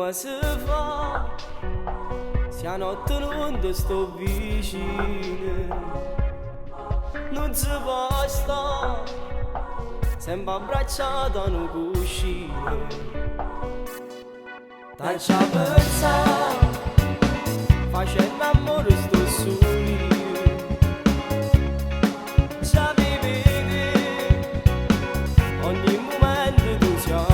come si fa se a notte non ti sto vicino? Non si può stare sempre abbracciata in un cuscino. Taccia pensare facendo amore sto soli. Già mi vedi ogni momento tu siamo.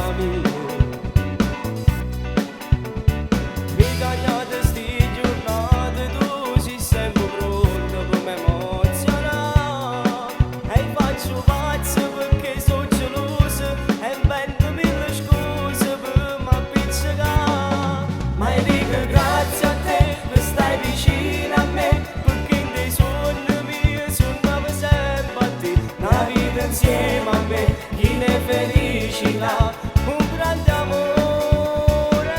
Insieme a me, chi ne è felice là, un grande amore.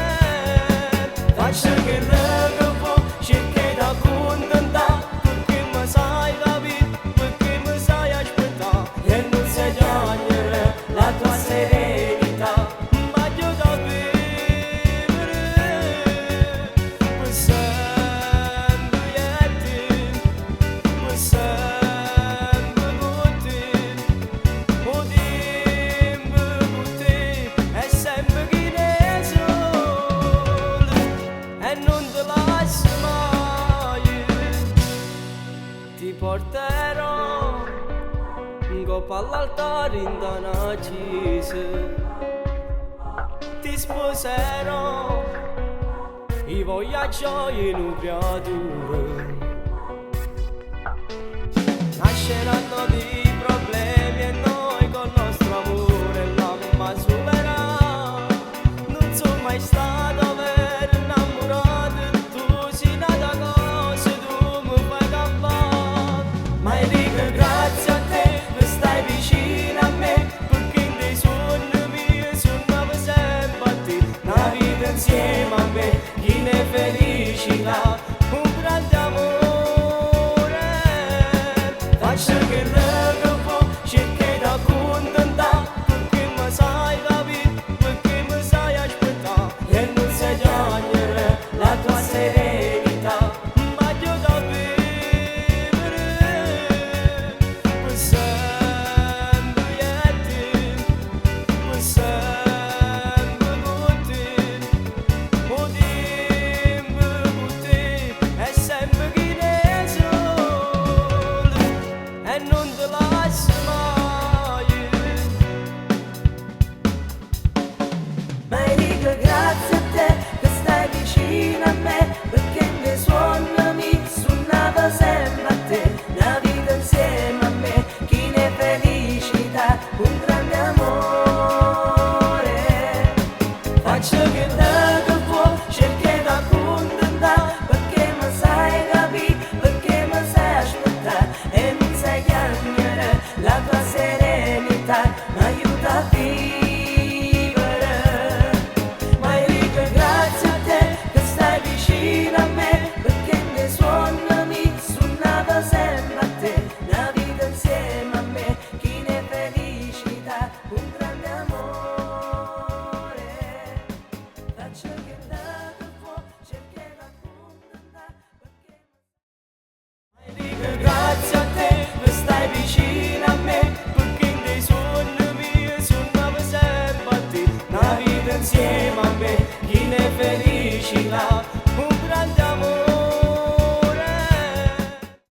Faccia che rega può, cerchi da accontentare, perché mi sai capire, perché mi sai aspettare, e non sai togliere la tua serenità. Voglio da vivere per sempre e te, per sempre. Ti porterò un coppa all'altare in una chiesa, ti sposerò, i voyaggiai in un creatura. Nasceranno dei problemi e noi col nostro amore l'amma superà. Non sono mai stato vero innamorato, tu sei nata cosa, tu mi fai campare. Ma dico grazie a te per stai vicino a me, perché in dei sogni miei sono sempre a te. Una vita insieme a me, chi ne è felice là, un grande amore. Faccia che rega può, cerchi da accontentare, perché mi sai capire, perché mi sai aspettare, e non sai togliere la tua serenità. Voglio da vivere per sempre e te, per sempre con te. O tempo con te è sempre chi ne solo e non te lascio mai. Ma dico grazie a te che stai vicino a me, perché nei suoni mi suonava sempre a te. Una vita insieme a me, chi ne è felicità, un grande amore. Faccia che rega può, cerchi da accontentare, Perché mi sai capire, perché mi sai aspettare, e non sai chiamare la tua serenità, mi aiuta a vivere. Ma dico grazie a te che stai vicino a me, perché nei suoni mi suonava sempre a te. Una vita insieme a me, chi ne è felicità, un grande amore. Faccio che dato può, cerchi da accontentare, perché dico grazie a te per stai vicino a me, perché in dei sogni miei sono sempre a te. Una vita insieme